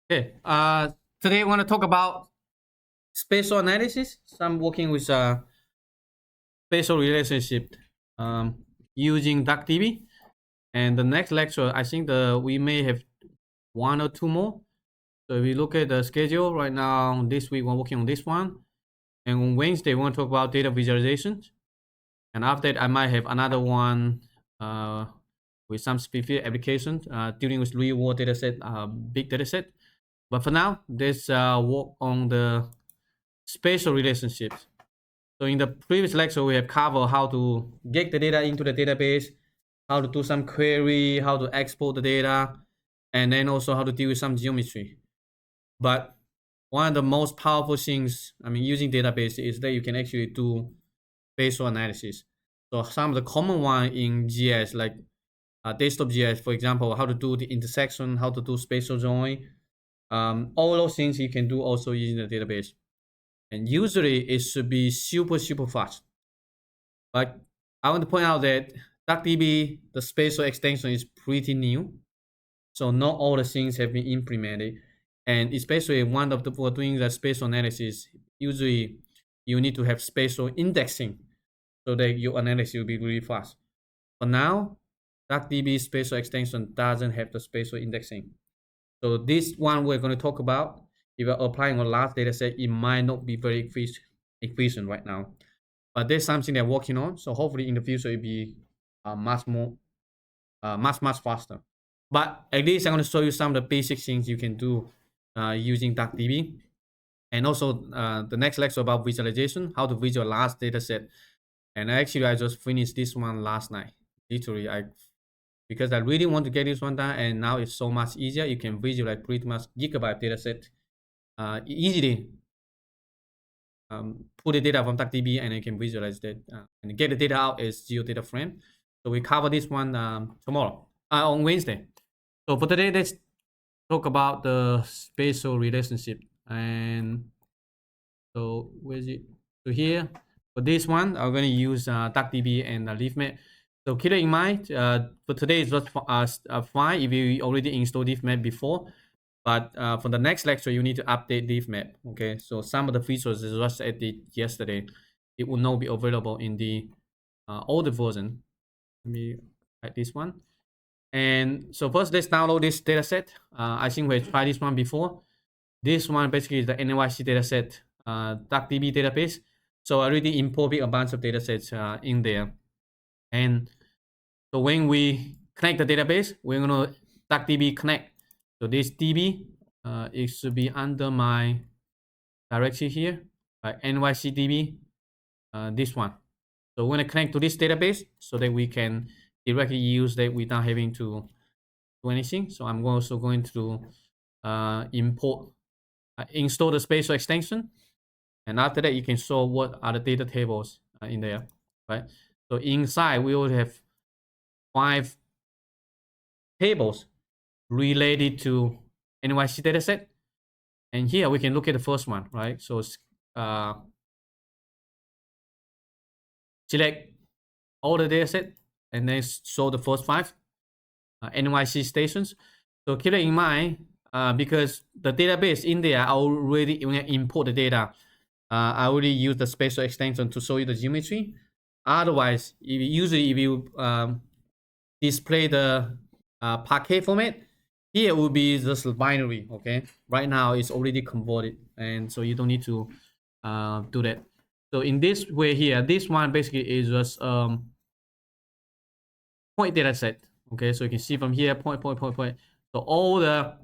Okay. Today I want to talk about spatial analysis. So I'm working with spatial relationship using DuckDB. And the next lecture, I think we may have one or two more. So if we look at the schedule right now, this week we're working on this one. And on Wednesday, we want to talk about data visualization. And after that, I might have another one uh, with some specific applications dealing with real world data set, big data set. But for now, let's work on the spatial relationships. So in the previous lecture, we have covered how to get the data into the database, how to do some query, how to export the data, and then also how to deal with some geometry. But one of the most powerful things, using database is that you can actually do spatial analysis. So some of the common one in GS, like desktop GS, for example, how to do the intersection, how to do spatial join, all those things you can do also using the database. And usually it should be super fast. But I want to point out that DuckDB, the spatial extension is pretty new. So not all the things have been implemented. And especially one of the for doing the spatial analysis, usually you need to have spatial indexing so that your analysis will be really fast. For now, DuckDB spatial extension doesn't have the spatial indexing. So this one we're going to talk about, if you're applying on large data set, it might not be very efficient right now. But there's something they're working on. So hopefully in the future it'll be much faster. But at least I'm going to show you some of the basic things you can do using DuckDB. And also the next lecture about visualization, how to visualize data set. And actually I just finished this one last night. Literally, because I really want to get this one done, and now it's so much easier. You can visualize pretty much gigabyte data set easily. Pull the data from DuckDB and you can visualize that and get the data out as geodata frame. So we cover this one tomorrow on Wednesday. So for today, let's talk about the spatial relationship. And so where is it? So here for this one, I'm going to use DuckDB and LeafMap. So keep it in mind. For today, it's just fine if you already installed LeafMap before. But for the next lecture, you need to update LeafMap. Okay, so some of the features is just added yesterday. It will not be available in the older version. Let me write this one. And so first, let's download this dataset. I think we tried this one before. This one basically is the NYC dataset, DuckDB database. So I already imported a bunch of datasets in there. And so when we connect the database, we're gonna DuckDB connect. So this DB, it should be under my directory here, like NYCDB, this one. So we're gonna connect to this database so that we can directly use that without having to do anything. So I'm also going to install the spatial extension. And after that, you can show what are the data tables in there, right? So inside, we will have 5 tables related to NYC dataset. And here we can look at the first one, right? So select all the dataset and then show the first 5 NYC stations. So keep that in mind because the database in there, I already import the data. I already use the spatial extension to show you the geometry. Otherwise, if you display the Parquet format, here will be just binary. Okay, right now it's already converted, and so you don't need to do that. So in this way here, this one basically is just point data set. Okay, so you can see from here point. So all the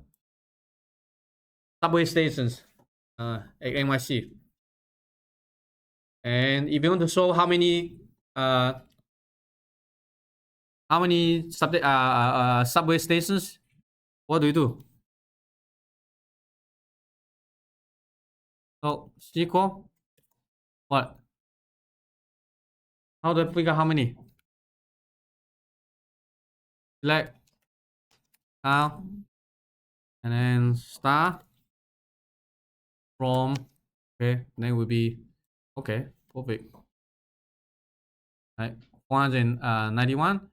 subway stations at NYC. And if you want to show how many subway stations, what do you do? So SQL, what? How do I figure how many? Select now, and then star from. Okay, then will be okay. Perfect. Right, 191.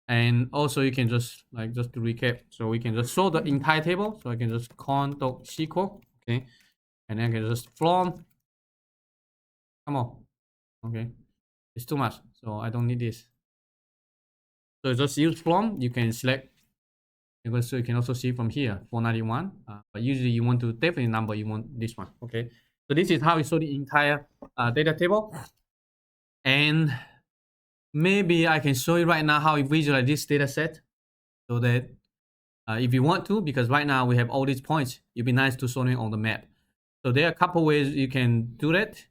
And also you can just just to recap, so we can just show the entire table. So I can just con.sql, okay, and then I can just from, come on, okay, it's too much, so I don't need this. So just use from, you can select, so you can also see from here 491, but usually you want to definitely number, you want this one, okay. So this is how we show the entire data table. And maybe I can show you right now how we visualize this data set, so that if you want to, because right now we have all these points, it'd be nice to show it on the map. So there are a couple ways you can do that.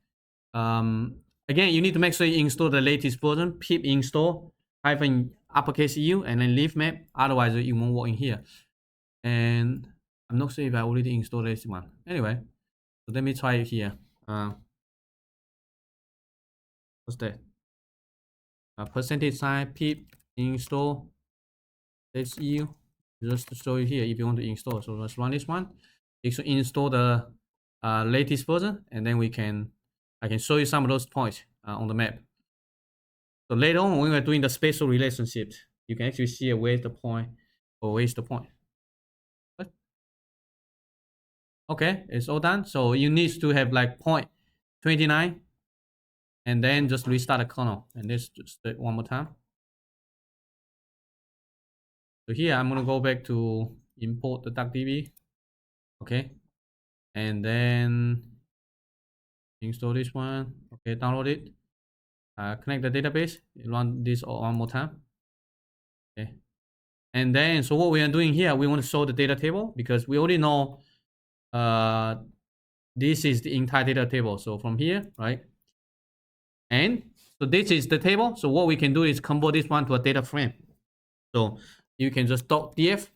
Again, you need to make sure you install the latest version, pip install hyphen uppercase U and then leave map. Otherwise, it won't work in here. And I'm not sure if I already installed this one. Anyway, so let me try it here. What's that? Percentage sign pip install. That's U. Just to show you here if you want to install. So let's run this one. You should install the latest version, and then I can show you some of those points on the map. So later on, when we're doing the spatial relationships, you can actually see where's the point or where's the point. What? Okay, it's all done. So you need to have like point 29, and then just restart the kernel. And let's just do it one more time. So here I'm gonna go back to import the DuckDB. Okay, and then install this one. Okay, download it. Connect the database. Run this one more time. Okay, and then so what we are doing here, we want to show the data table because we already know this is the entire data table. So from here, right? And so this is the table. So what we can do is convert this one to a data frame. So you can just .df.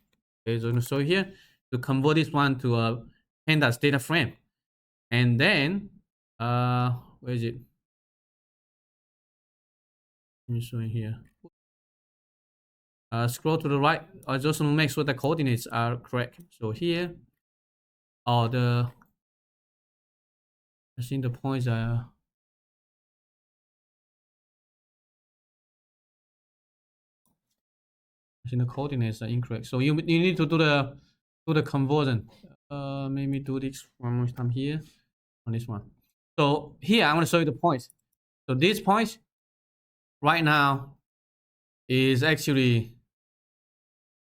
Okay, so I'm going to show you here to convert this one to a pandas data frame. And then where is it? Let me show you here. Scroll to the right. I just want to make sure the coordinates are correct. So here, I think the points are. I think the coordinates are incorrect. So you need to do the conversion. Maybe do this one more time here on this one. So here I want to show you the points. So these points right now is actually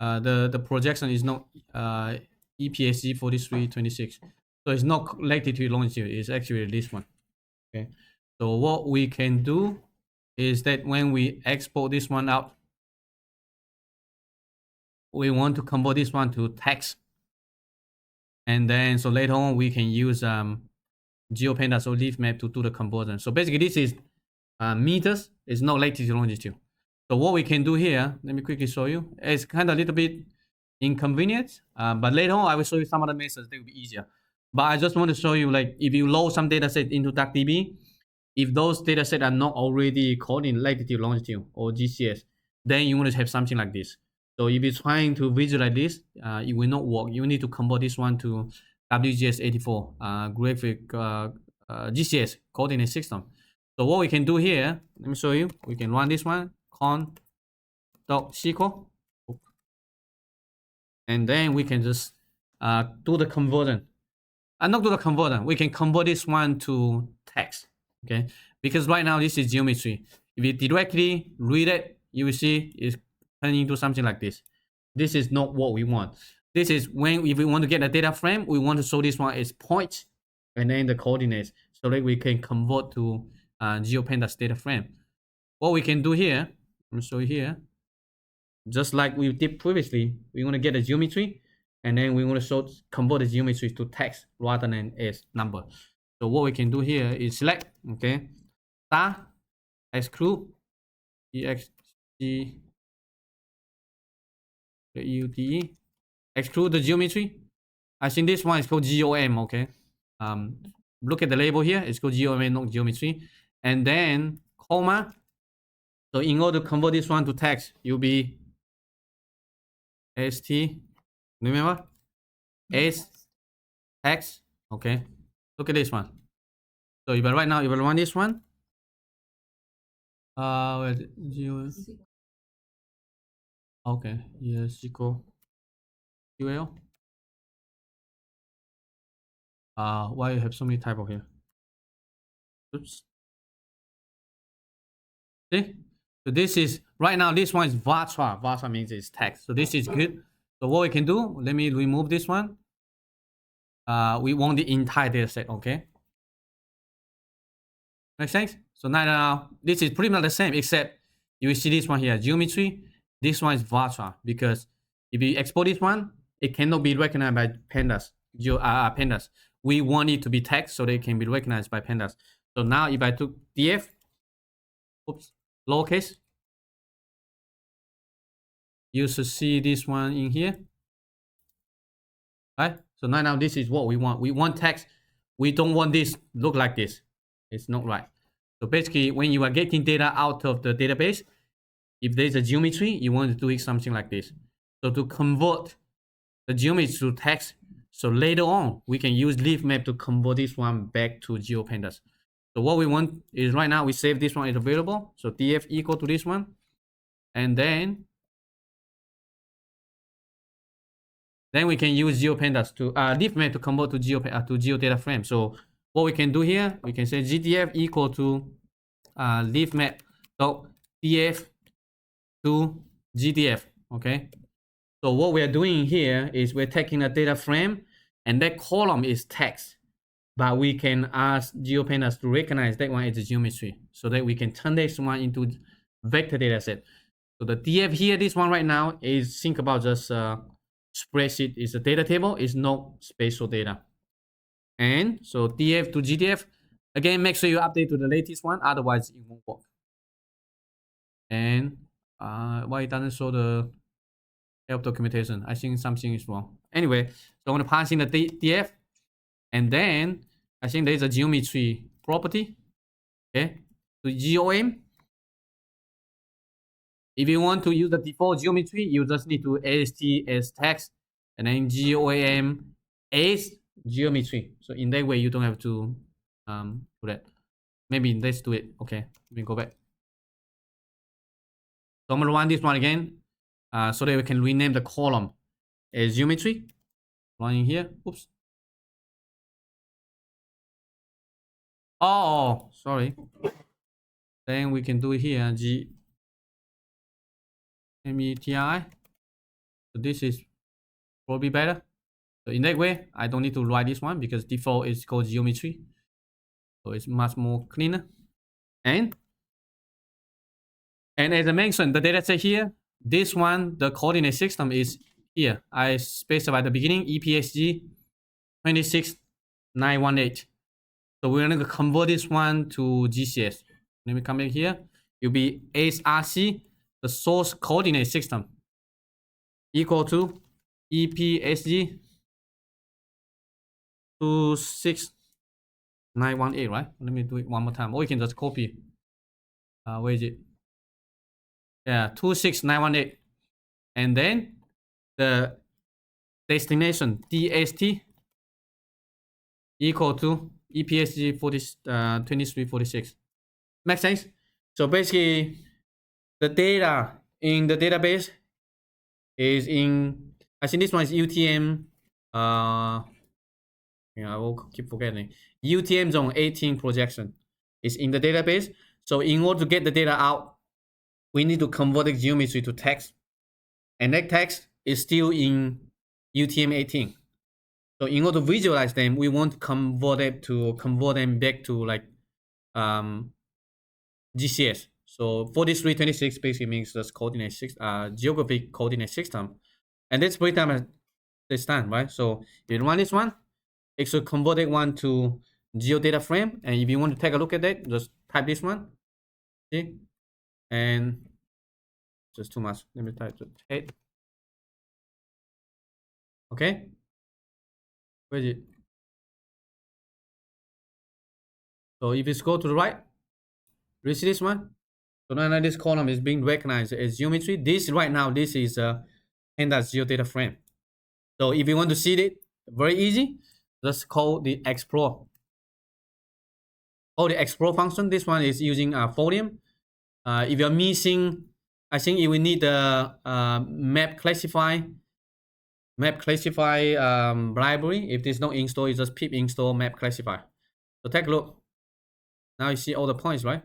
the projection is not EPSG 4326. So it's not latitude longitude. It's actually this one. Okay. So what we can do is that when we export this one out, we want to convert this one to text. And then so later on we can use GeoPandas or leaf map to do the conversion. So basically this is meters, it's not latitude longitude. So what we can do here, let me quickly show you. It's kind of a little bit inconvenient, but later on I will show you some other methods that will be easier. But I just want to show you, like, if you load some data set into DuckDB, if those data sets are not already called in latitude, longitude, or GCS, then you want to have something like this. So if you're trying to visualize this, it will not work. You need to convert this one to WGS84 graphic GCS coordinate system. So what we can do here, let me show you. We can run this one, con.sql, and then we can just do the conversion. Not do the conversion. We can convert this one to text. Okay, because right now this is geometry. If you directly read it, you will see it's turning into something like this. This is not what we want. This is when, if we want to get a data frame, we want to show this one as point and then the coordinates, so that we can convert to GeoPandas data frame. What we can do here, let me show you here. Just like we did previously, we want to get a geometry, and then we want to convert the geometry to text rather than as number. So what we can do here is select, okay, star, exclude, exc, exclude the geometry. I think this one is called GOM, okay. Look at the label here, it's called GOM, not geometry. And then comma. So in order to convert this one to text, you'll be st, remember? S text, okay. Look at this one. So if I right now, if I run this one, where is it? Okay, yes, equal QL. Why you have so many typo here? Oops. See? So this is right now. This one is varchar. Varchar means it's text. So this is good. So what we can do? Let me remove this one. We want the entire data set. Okay. Make sense? So now this is pretty much the same, except you see this one here, geometry. This one is varchar because if you export this one, it cannot be recognized by pandas. Pandas. We want it to be text so they can be recognized by pandas. So now if I took df, oops, lowercase, you should see this one in here, right? So now this is what we want. We want text. We don't want this look like this. It's not right. So basically, when you are getting data out of the database, if there's a geometry, you want to do it something like this. So to convert the geometry to text, so later on, we can use leaf map to convert this one back to GeoPandas. So what we want is right now, we save this one is available. So df equal to this one. And then we can use GeoPandas to leaf map to convert to GeoData frame. So what we can do here, we can say gdf equal to leaf map dot df to gdf. Okay. So what we are doing here is we're taking a data frame, and that column is text, but we can ask GeoPandas to recognize that one as a geometry, so that we can turn this one into vector data set. So the df here, this one right now is, think about just spreadsheet is a data table, is no spatial data. And so df to gdf, again, make sure you update to the latest one, otherwise it won't work. And why it doesn't show the help documentation? I think something is wrong. Anyway, so I'm going to pass in the df, and then I think there's a geometry property. Okay, to GOM. If you want to use the default geometry, you just need to AST as text, and then GOM as geometry. So in that way, you don't have to do that. Maybe let's do it. Okay, let me go back. So I'm gonna run this one again, so that we can rename the column as geometry. Running here. Oops. Oh, sorry. Then we can do it here. METI. So this is probably better. So in that way, I don't need to write this one because default is called geometry. So it's much more cleaner. And as I mentioned, the data set here, this one, the coordinate system is here. I specified at the beginning, EPSG 26918. So we're going to convert this one to GCS. Let me come back here. It'll be SRC, the source coordinate system, equal to EPSG 26918, right? Let me do it one more time. Or you can just copy. Where is it? Yeah, 26918. And then the destination DST equal to EPSG 2346. Makes sense? So basically, the data in the database is in, I think this one is UTM. I will keep forgetting. UTM zone 18 projection is in the database. So in order to get the data out, we need to convert the geometry to text, and that text is still in UTM 18. So in order to visualize them, we want to convert them back to like GCS. So 4326 basically means this coordinate geographic coordinate system, and that's pretty much this time, right? So if you run this one, it should convert that one to geodata frame, and if you want to take a look at that, just type this one. See, and just too much. Let me type it. Okay, where is it? So if you go to the right, you see this one. So now this column is being recognized as geometry. This right now, this is a pandas geodata frame. So if you want to see it, very easy. Just call the explore. The explore function. This one is using volume. If you're missing I think you will need the map classify library. If there's no install, you just pip install map classify. So take a look. Now you see all the points, right?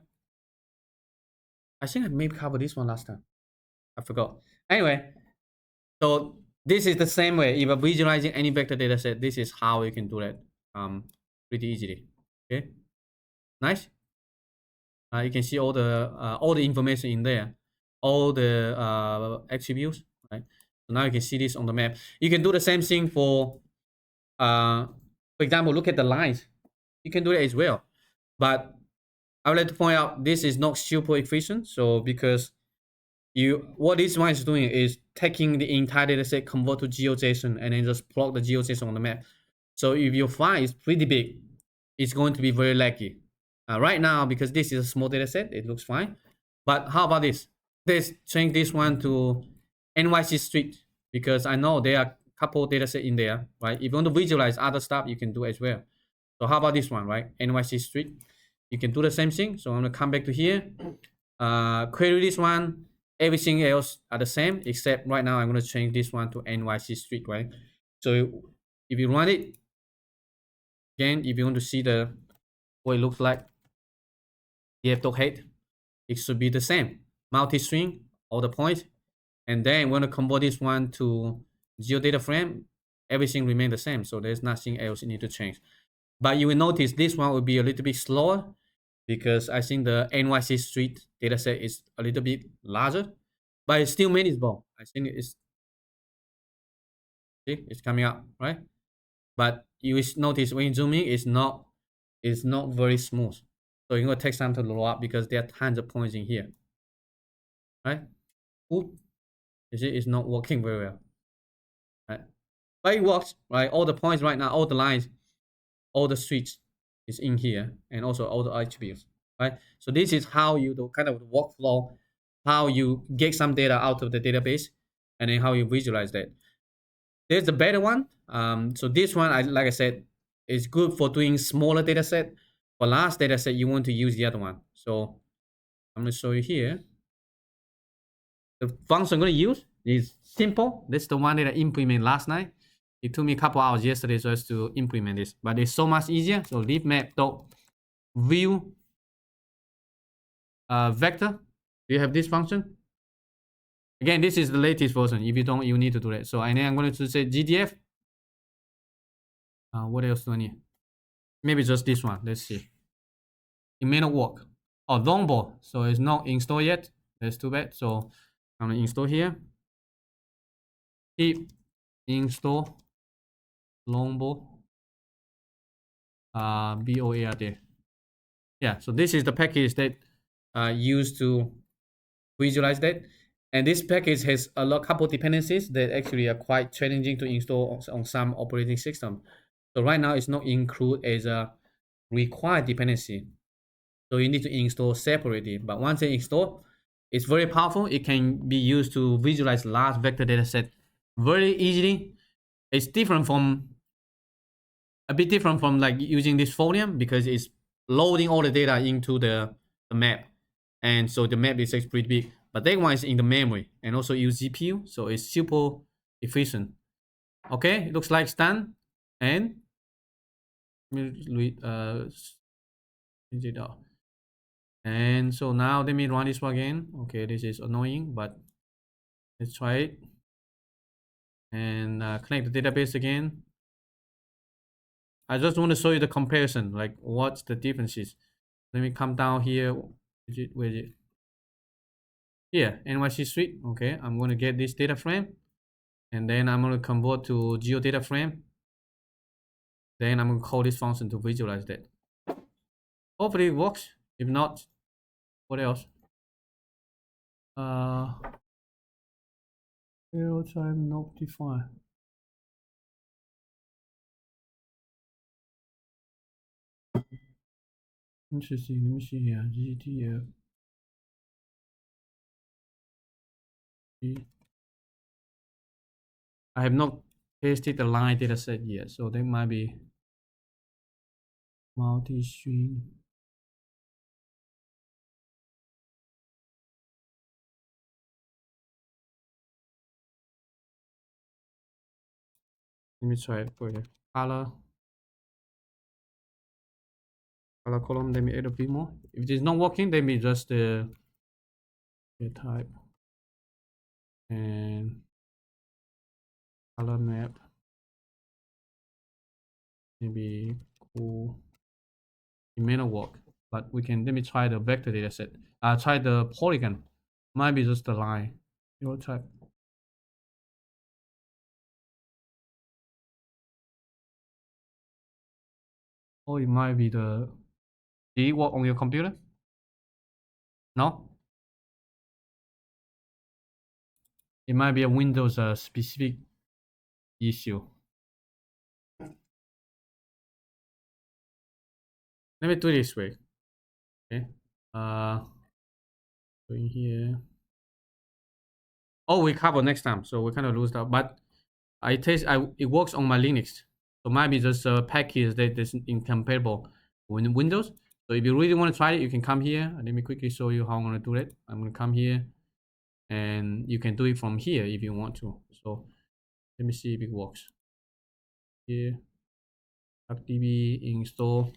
I think I maybe covered this one last time. I forgot. Anyway, so this is the same way. If you're visualizing any vector data set, this is how you can do that pretty easily. Okay, nice. You can see all the information in there, all the attributes, right? So now you can see this on the map. You can do the same thing for example, look at the lines. You can do it as well, but I would like to point out this is not super efficient. So because what this one is doing is taking the entire data set, convert to GeoJSON, and then just plot the GeoJSON on the map. So if your file is pretty big, it's going to be very laggy. Right now, because this is a small data set, it looks fine. But how about this? Let's change this one to NYC Street, because I know there are a couple data set in there, right? If you want to visualize other stuff, you can do as well. So how about this one, right? NYC Street. You can do the same thing. So I'm gonna come back to here, query this one. Everything else are the same, except right now I'm gonna change this one to NYC Street, right? So if you run it, again, if you want to see what it looks like, df.head, it should be the same. Multi-string, all the points, and then we're gonna convert this one to geodata frame. Everything remain the same, so there's nothing else you need to change. But you will notice this one will be a little bit slower because I think the NYC Street dataset is a little bit larger, but it's still manageable. I think it's coming up, right? But you will notice when you zoom in, it's not very smooth. So you're gonna take some to load up because there are tons of points in here, right? Oop, you see, it's not working very well, right? But it works, right? All the points right now, all the lines, all the streets is in here, and also all the attributes, right? So this is how you do kind of the workflow, how you get some data out of the database, and then how you visualize that. There's the better one. So this one, like I said, is good for doing smaller data set. For large data set, you want to use the other one. So I'm gonna show you here. The function I'm gonna use is simple. This is the one that I implemented last night. It took me a couple hours yesterday just to implement this, but it's so much easier. So leave map.view vector. Do you have this function? Again, this is the latest version. If you don't, you need to do that. So and then I'm going to say GDF. What else do I need? Maybe just this one. Let's see. It may not work. Oh, longboard. So it's not installed yet. That's too bad. So I'm gonna install here. Keep install longboard. BOARD. Yeah. So this is the package that used to visualize that. And this package has a couple dependencies that actually are quite challenging to install on some operating system. So right now it's not included as a required dependency. So you need to install separately. But once it's installed, it's very powerful. It can be used to visualize large vector data set very easily. It's a bit different from like using this Folium because it's loading all the data into the map. And so the map is actually pretty big. But that one is in the memory and also use GPU. So it's super efficient. Okay, it looks like it's done. And and so now let me run this one again. Okay, this is annoying, but let's try it. And connect the database again. I just want to show you the comparison, like what's the differences. Let me come down here. Where is it? Here, NYC Street. Okay, I'm going to get this data frame. And then I'm going to convert to geodata frame. Then I'm going to call this function to visualize that. Hopefully it works. If not, what else? Zero time not defined. Interesting. Let me see here. GTF. I have not pasted the line data set yet, so that might be multi-string. Let me try it for you. Color column, let me add a bit more. If it is not working, let me just type and color map. Maybe cool. It may not work, but we can. Let me try the vector dataset. Try the polygon. Might be just the line. You type. Or it might be the. Did it work on your computer? No. It might be a Windows specific issue. Let me do it this way. Okay. Going here. Oh, we cover next time, so we kind of lose that. But it works on my Linux. So maybe just a package that is incompatible with Windows. So if you really want to try it, you can come here. Let me quickly show you how I'm going to do it. I'm going to come here, and you can do it from here if you want to. So let me see if it works. Here, DuckDB, install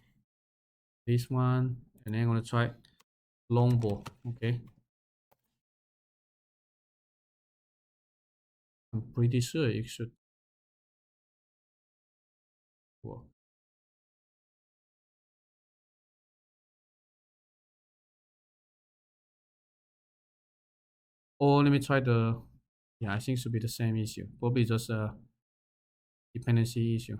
this one, and then I'm going to try Longbow. Okay. I'm pretty sure it should work. Or let me try the, yeah, I think it should be the same issue. Probably just a dependency issue.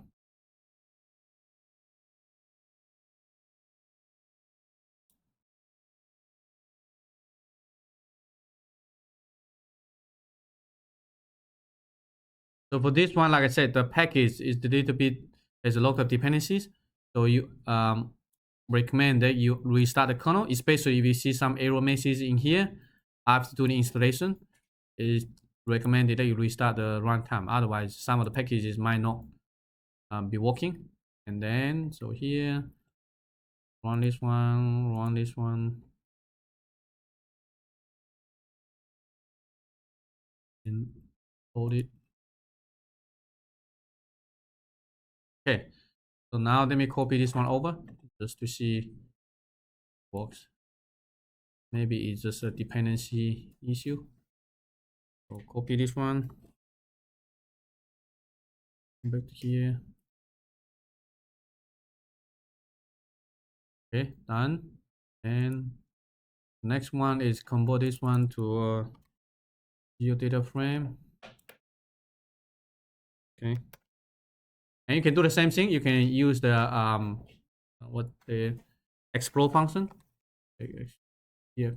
So for this one, like I said, the package is a little bit, there's a lot of dependencies. So you recommend that you restart the kernel, especially if you see some error messages in here after doing the installation. It's recommended that you restart the runtime. Otherwise, some of the packages might not be working. And then, so here, run this one, and hold it. Okay, so now let me copy this one over just to see if it works. Maybe it's just a dependency issue. So copy this one, back to here. Okay, done. And next one is convert this one to a geodata frame. Okay, and you can do the same thing. You can use the the explore function. Here,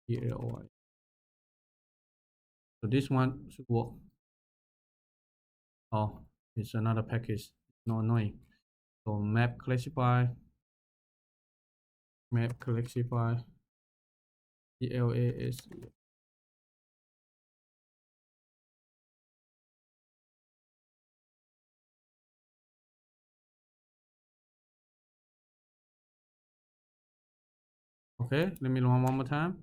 ELOI. So this one should work. Oh, it's another package. No annoying. So map classify, ELAS. Okay, let me run one more time.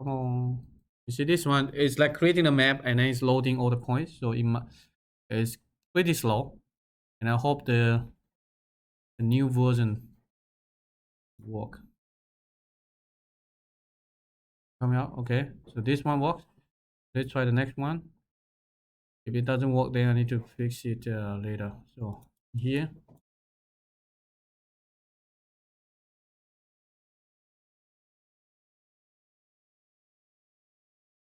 Oh, you see this one? It's like creating a map and then it's loading all the points. So it's pretty slow. And I hope the new version work. Coming out, okay. So this one works. Let's try the next one. If it doesn't work, then I need to fix it later. So here.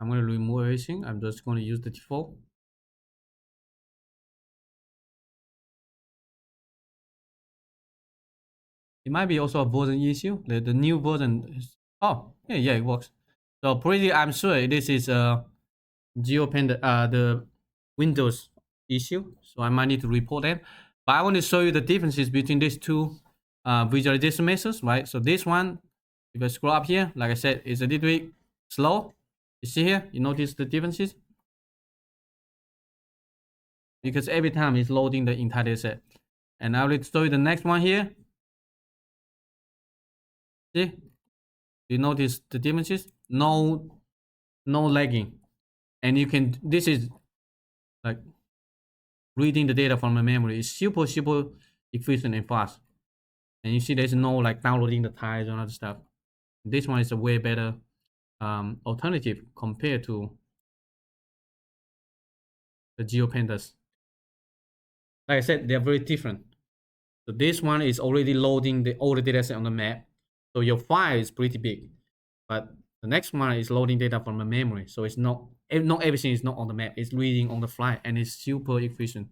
I'm going to remove everything. I'm just going to use the default. It might be also a version issue. The new version is, oh, yeah, it works. So pretty, I'm sure this is a the Windows issue. So I might need to report that. But I want to show you the differences between these two visualization methods, right? So this one, if I scroll up here, like I said, it's a little bit slow. You see here, you notice the differences? because every time it's loading the entire data set. And I will show you the next one here. See, you notice the differences? No lagging, and you can. This is like reading the data from the memory. It's super efficient and fast. And you see, there's no like downloading the tiles and other stuff. This one is a way better alternative compared to the GeoPandas. Like I said, they're very different. So this one is already loading all the data set on the map. So your file is pretty big, but the next one is loading data from the memory. So it's not everything is not on the map. It's reading on the fly, and it's super efficient.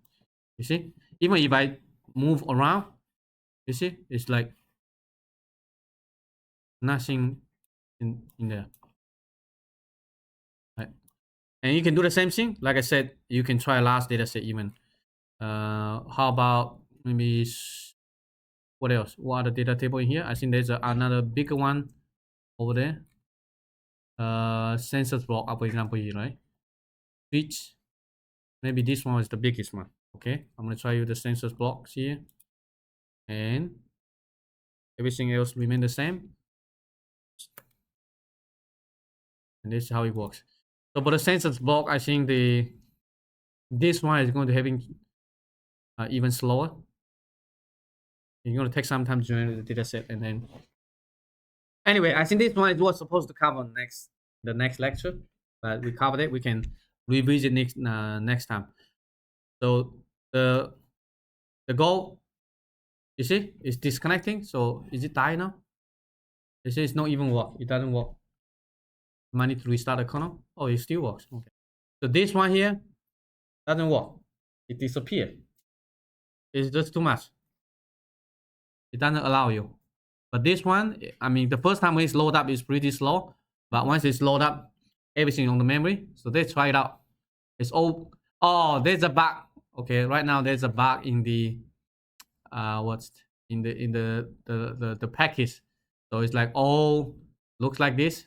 You see, even if I move around, you see, it's like nothing in there. Right. And you can do the same thing. Like I said, you can try large data set even. How about maybe what else? What other data table in here? I think there's another bigger one over there. Census block, for example, here, right? Which maybe this one is the biggest one. Okay, I'm gonna try you the census blocks here, and everything else remain the same. And this is how it works. So for the census block, I think this one is going to having even slower. You're going to take some time to generate the data set, and then anyway, I think this one was supposed to cover the next lecture, but we covered it. We can revisit next time. So the goal, you see, is disconnecting. So is it die now? You see, it's not even work. It doesn't work. Might need to restart the kernel. Oh, it still works. Okay. So this one here doesn't work. It disappeared. It's just too much. It doesn't allow you. But this one, I mean, the first time when it's loaded up, it's pretty slow. But once it's loaded up, everything on the memory. So let's try it out. It's all. Oh, there's a bug. Okay, right now there's a bug in the what's in the package. So it's like all looks like this.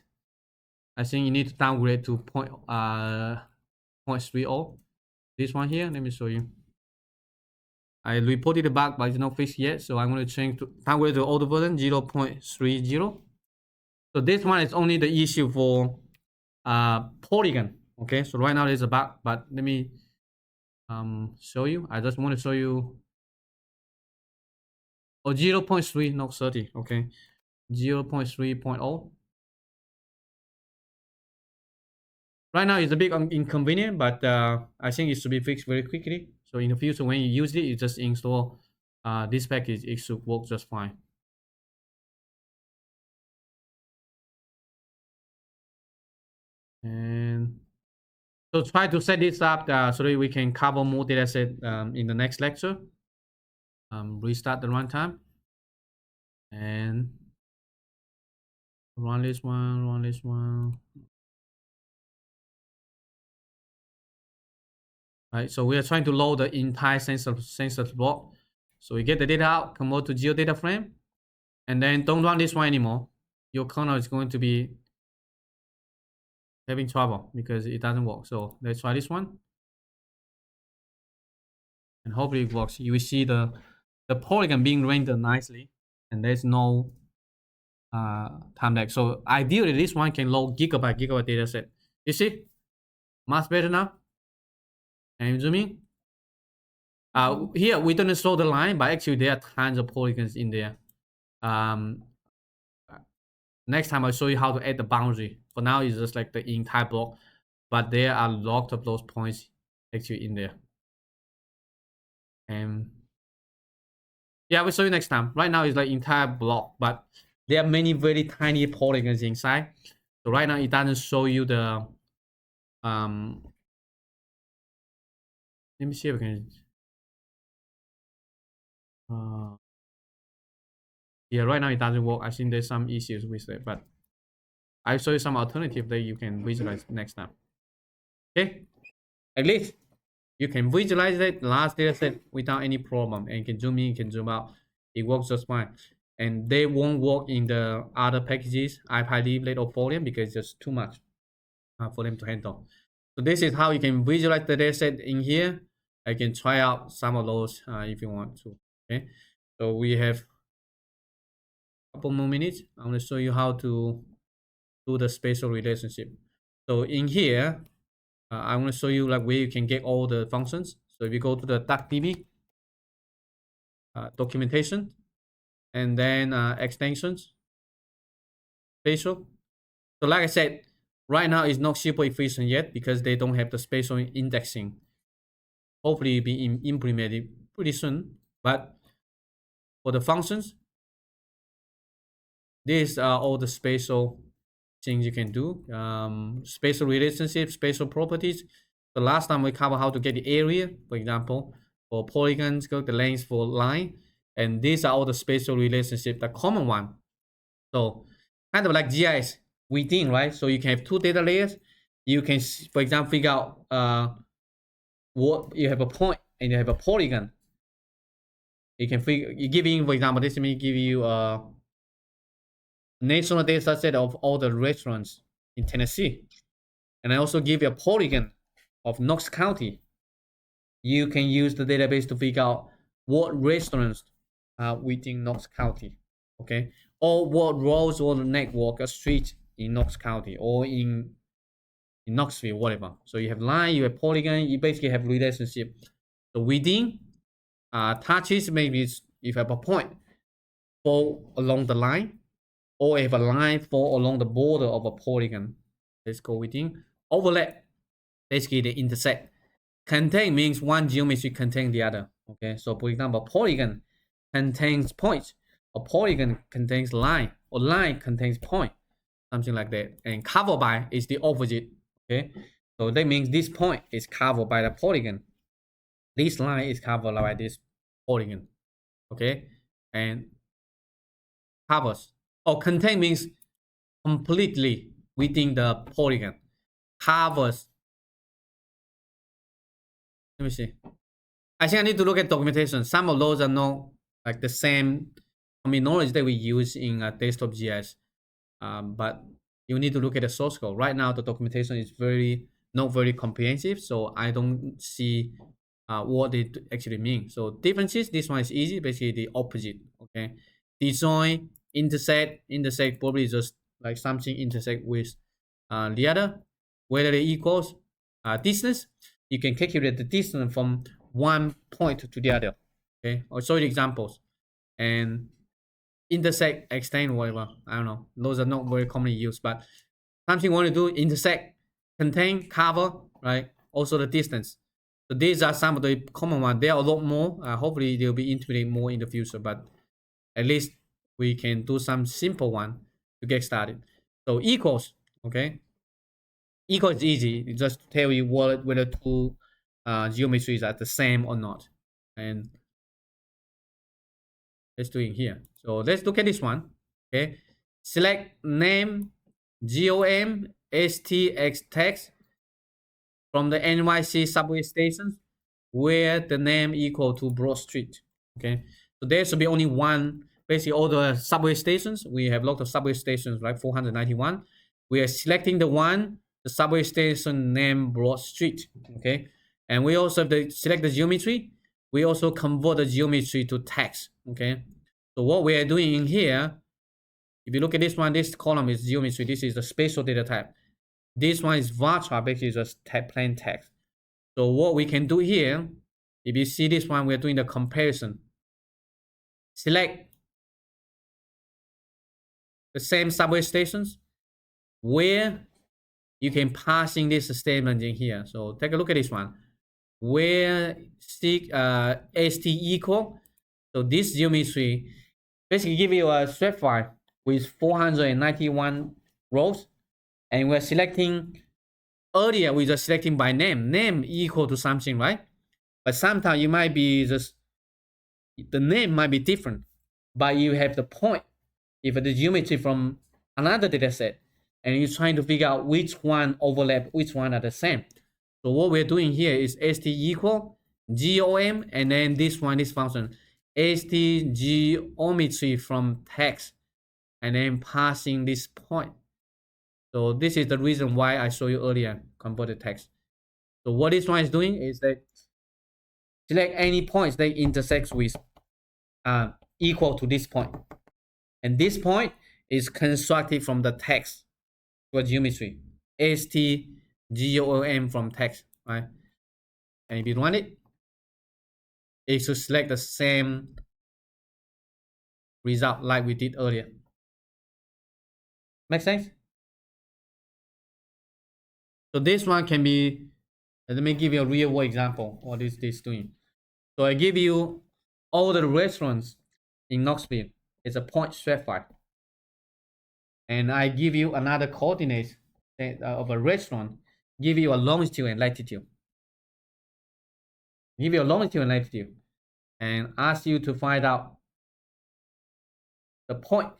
I think you need to downgrade to 0.30. This one here, let me show you. I reported the bug, but it's not fixed yet. So I'm going to change to downgrade to older version 0.30. So this one is only the issue for polygon. Okay, so right now there's a bug, but let me show you. I just want to show you. Oh, 0.3, not 30. Okay, 0.3.0. Right now it's a bit inconvenient, but I think it should be fixed very quickly. So in the future, when you use it, you just install this package. It should work just fine. And so try to set this up so that we can cover more data set in the next lecture. Restart the runtime and run this one. Right, so we are trying to load the entire census block. So we get the data out, convert to geodata frame, and then don't run this one anymore. Your kernel is going to be having trouble because it doesn't work. So let's try this one, and hopefully it works. You will see the polygon being rendered nicely, and there's no time lag. So ideally, this one can load gigabyte data set. You see, much better now. And zoom in. Here we don't show the line, but actually there are tons of polygons in there. Next time I'll show you how to add the boundary. For now, it's just like the entire block, but there are lots of those points actually in there. And yeah, we'll show you next time. Right now it's like entire block, but there are many very tiny polygons inside. So right now it doesn't show you the let me see if I can yeah, right now it doesn't work. I think there's some issues with it, but I'll show you some alternative that you can visualize next time. Okay, at least you can visualize it last data set without any problem, and you can zoom in, you can zoom out. It works just fine, and they won't work in the other packages, IPyLib or Folium, because it's just too much for them to handle. So this is how you can visualize the data set in here. I can try out some of those if you want to. Okay, so we have a couple more minutes. I'm going to show you how to do the spatial relationship. So in here, I'm going to show you like where you can get all the functions. So if you go to the DuckDB documentation, and then extensions, spatial. So like I said, right now it's not super efficient yet because they don't have the spatial indexing. Hopefully it'll be implemented pretty soon. But for the functions, these are all the spatial things you can do. Spatial relationships, spatial properties. The last time we covered how to get the area, for example, for polygons, the length for line. And these are all the spatial relationships, the common one. So kind of like GIS within, right? So you can have two data layers. You can, for example, figure out what you have a point and you have a polygon. You can figure, you give in, for example, this may give you a national data set of all the restaurants in Tennessee. And I also give you a polygon of Knox County. You can use the database to figure out what restaurants are within Knox County, okay? Or what roads or network or street in Knox County or in Knoxville, whatever. So you have line, you have polygon, you basically have relationship. So within touches, maybe if you have a point fall along the line, or if a line fall along the border of a polygon. Let's go within. Overlap, basically they intersect. Contain means one geometry contains the other. Okay, so for example, polygon contains points, a polygon contains line, or line contains point, something like that. And covered by is the opposite. Okay, so that means this point is covered by the polygon. This line is covered by this polygon. Okay, and covers. Or contain means completely within the polygon. Covers. Let me see. I think I need to look at documentation. Some of those are not like the same terminology that we use in desktop GIS. But you need to look at the source code. Right now, the documentation is not very comprehensive, so I don't see what it actually means. So differences, this one is easy, basically the opposite. Okay, design, intersect probably just like something intersect with the other, whether they equals distance. You can calculate the distance from one point to the other. Okay, I'll show you examples. And intersect, extend, whatever. I don't know. Those are not very commonly used, but something you want to do, intersect, contain, cover, right? Also the distance. So these are some of the common ones. There are a lot more. Hopefully they'll be integrated more in the future, but at least we can do some simple one to get started. So equals, okay? Equal is easy. It just tell you whether two geometries are the same or not. And let's do it here. So let's look at this one. Okay. Select name GOM STX text from the NYC subway stations where the name equal to Broad Street. Okay. So there should be only one. Basically, all the subway stations. We have lots of subway stations, like 491. We are selecting the subway station name Broad Street. Okay. And we also select the geometry. We also convert the geometry to text. Okay. So what we are doing in here, if you look at this one, this column is geometry. This is the spatial data type. This one is varchar, basically just plain text. So what we can do here, if you see this one, we're doing the comparison. Select the same subway stations where you can pass in this statement in here. So take a look at this one. Where ST equal. So this geometry basically give you a swap file with 491 rows. And we're selecting, earlier we just selecting by name. Name equal to something, right? But sometimes you might be just, the name might be different, but you have the point. If the geometry from another data set, and you're trying to figure out which one overlap, which one are the same. So what we're doing here is st equal GOM, and then this function, st geometry from text, and then passing this point. So this is the reason why I showed you earlier, converted text. So what this one is doing is that select any points that intersects with equal to this point. And this point is constructed from the text for geometry. STGOM from text, right? And if you run it, it should select the same result like we did earlier. Make sense? So this one can be, let me give you a real world example. What is this doing? So I give you all the restaurants in Knoxville. It's a point stratified. And I give you another coordinate of a restaurant, give you a longitude and latitude. Give you a longitude and latitude and ask you to find out the point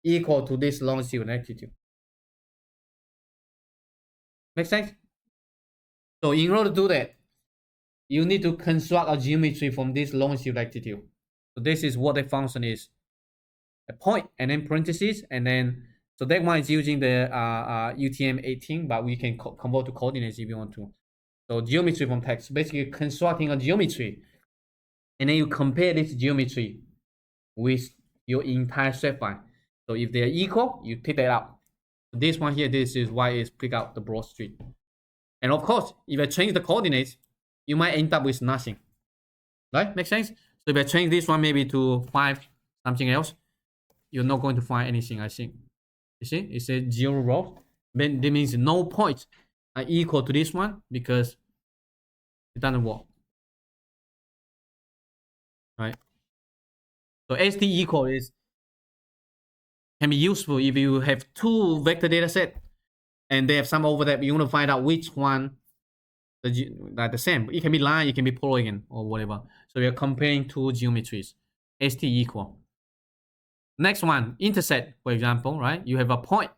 equal to this longitude and latitude. Make sense? So in order to do that, you need to construct a geometry from this longitude latitude. So this is what the function is. A point and then parentheses, and then so that one is using the UTM-18, but we can convert to coordinates if you want to. So geometry from text, basically constructing a geometry, and then you compare this geometry with your entire shape file. So if they are equal, you pick that out. So this one here, this is why it's pick out the broad street. And of course, if I change the coordinates, you might end up with nothing. Right? Make sense? So if I change this one maybe to 5 something else, you're not going to find anything, I think. You see? It says 0 rows. Then that means no points are equal to this one because it doesn't work. Right? So ST equal is can be useful if you have 2 vector data set and they have some overlap. You want to find out which one like the same. It can be line, it can be polygon or whatever. So we are comparing 2 geometries. ST equal. Next one, intersect, for example, right? You have a point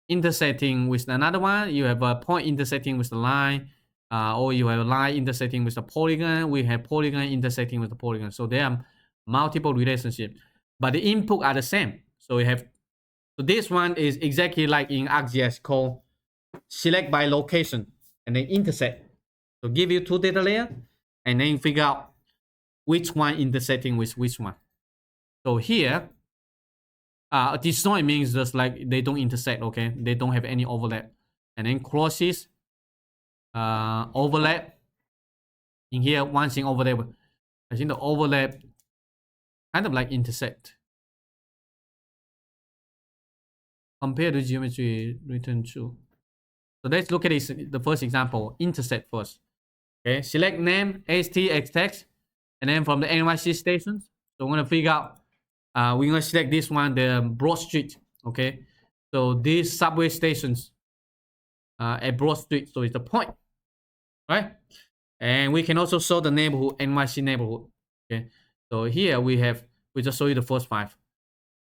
intersecting with another one. You have a point intersecting with the line, or you have a line intersecting with the polygon. We have polygon intersecting with the polygon. So there are multiple relationships, but the input are the same. So we have, so this one is exactly like in ArcGIS called select by location and then intersect. So give you 2 data layers and then figure out which one intersecting with which one. So here, disjoint means just like they don't intersect, okay? They don't have any overlap. And then crosses, overlap. In here, one thing overlap. I think the overlap kind of like intersect. Compared to geometry, return true. So let's look at this, the first example, intersect first. Okay, select name, ST, text, and then from the NYC stations. So we're gonna figure out, we're gonna select this one, the Broad Street. Okay, so these subway stations at Broad Street, so it's the point, right? And we can also show the neighborhood, NYC neighborhood. Okay, so here we just show you the first 5.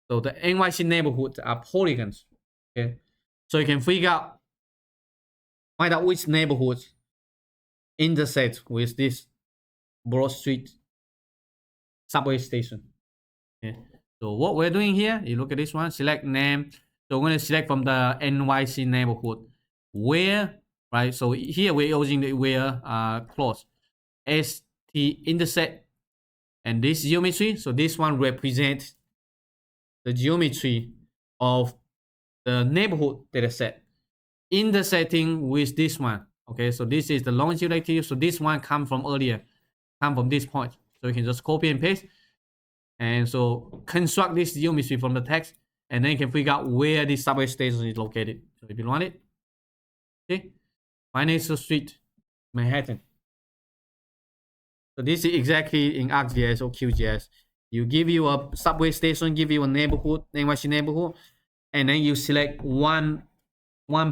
So the NYC neighborhoods are polygons. Okay, so you can find out which neighborhoods intersect with this Broad Street subway station. Okay. So what we're doing here, you look at this one, select name. So we're going to select from the NYC neighborhood where, right? So here we're using the where clause ST intersect and this geometry. So this one represents the geometry of the neighborhood data set intersecting with this one. Okay, so this is the longitude latitude. So this one come from earlier, come from this point. So you can just copy and paste. And so construct this geometry from the text, and then you can figure out where this subway station is located. So if you run it, okay, Financial Street, Manhattan. So this is exactly in ArcGIS or QGIS. You give you a subway station, give you a neighborhood, NYC neighborhood, and then you select one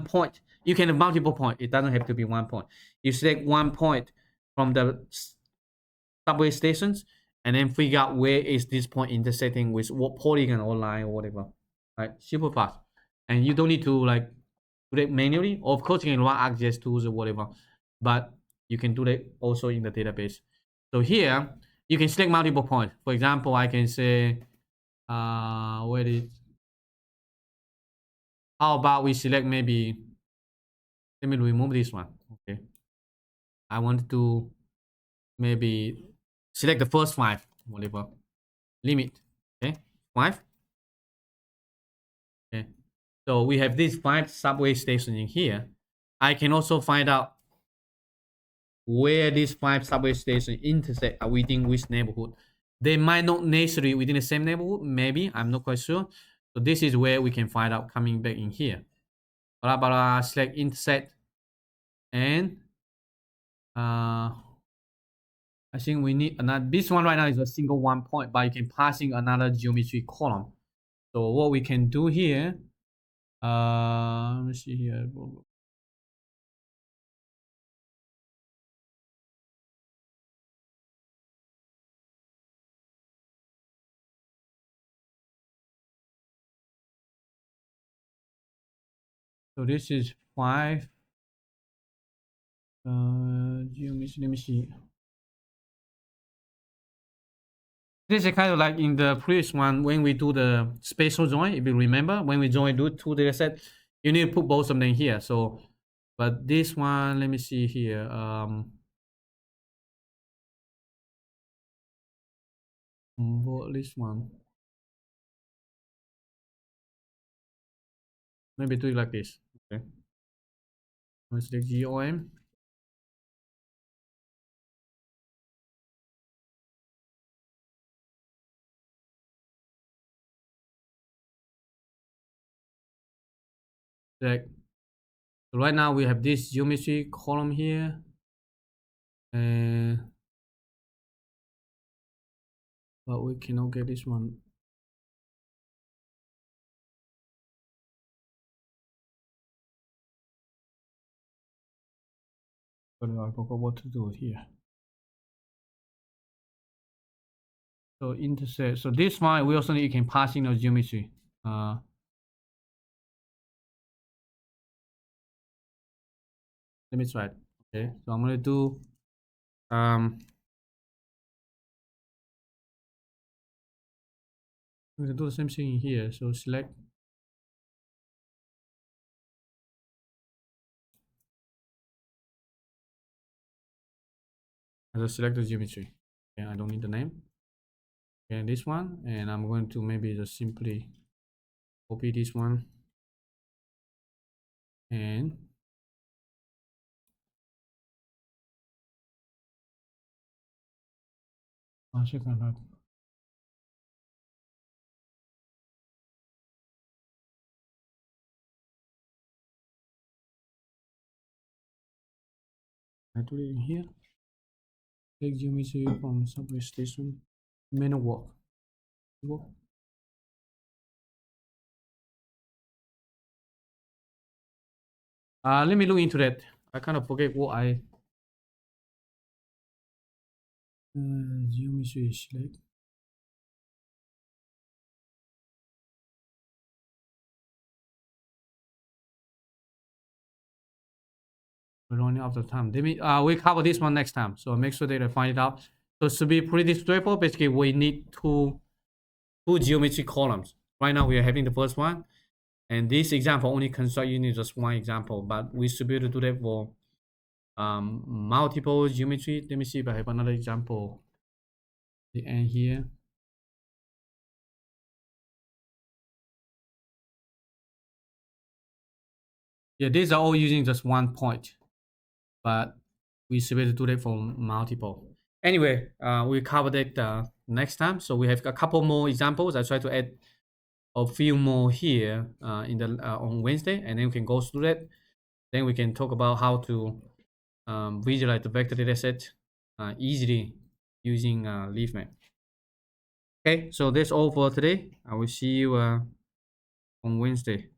point. You can have multiple points. It doesn't have to be 1 point. You select 1 point from the subway stations, and then figure out where is this point intersecting with what polygon or line or whatever. Right? Super fast. And you don't need to like do that manually. Of course, you can run ArcGIS tools or whatever, but you can do that also in the database. So here, you can select multiple points. For example, I can say, where is, how about we select maybe, let me remove this one. Okay. I want to maybe select the first 5, whatever, limit, okay, 5. Okay, so we have these 5 subway stations in here. I can also find out where these 5 subway stations intersect within which neighborhood. They might not necessarily within the same neighborhood, maybe, I'm not quite sure. So this is where we can find out coming back in here. Blah, blah, blah, select intersect, and I think we need another. This one right now is a single 1 point, but you can pass in another geometry column. So what we can do here, let me see here. So this is 5 geometry. Let me see. This is kind of like in the previous one when we do the spatial join. If you remember, when we join do 2 data set, you need to put both of them here. So, but this one, let me see here. What this one? Maybe do it like this. Okay. Let's select GOM. Select. So right now we have this geometry column here, and but we cannot get this one. But I forgot what to do here. So intersect. So this one we also need, you can pass in the geometry. Let me try it. Okay, so I'm gonna do I'm gonna do the same thing in here. So select. I just select the geometry. Okay, I don't need the name. Okay, this one, and I'm going to maybe just simply copy this one and I do it in here. Take geometry from subway station. Menu walk. Let me look into that. I kind of forget what I geometry select. We're running out of time. Let me we cover this one next time. So make sure that I find it out. So to be pretty straightforward, basically we need two geometry columns. Right now we are having the first one, and this example only construct using just one example, but we should be able to do that for multiple geometry. Let me see if I have another example. The end here. Yeah, these are all using just 1 point, but we should be able to do that for multiple. Anyway, we covered it next time. So we have a couple more examples. I try to add a few more here in the on Wednesday, and then we can go through that. Then we can talk about how to visualize the vector dataset easily using leaf map. Okay, so that's all for today. I will see you on Wednesday.